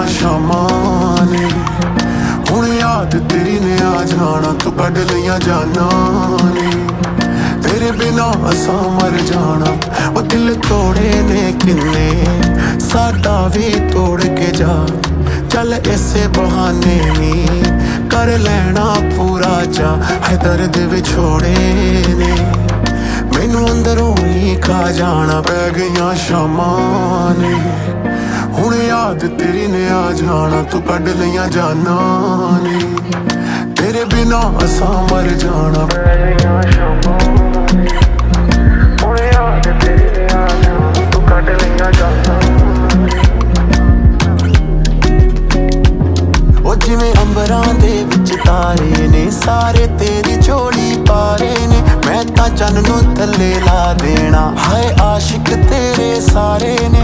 गईयां शामां ने हुण याद तेरी ने आ जाना तू कढ लईयां जाना ने तेरे बिना असां मर जाना वो दिल तोड़े ने किन्ने साडा भी तोड़ के जा चल इसे बहाने नी कर लेना पूरा चा है दर्द विछोड़े ने मैनू अंदरों ही खा जाना पै गईयां शामां ने हुण याद तेरी ने आ जाना तू कढ लईयां जाना ने तेरे बिना असां मर जाना पै गईयां शामां ने हुण याद तेरी ने आ जाना तू कढ लईयां जाना ओ जिवें अंबरां दे विच तारे ने सारे तेरी झोली पारे ने मैं तां चन्न नूं थल्ले ला देना हाय आशिक तेरे सारे ने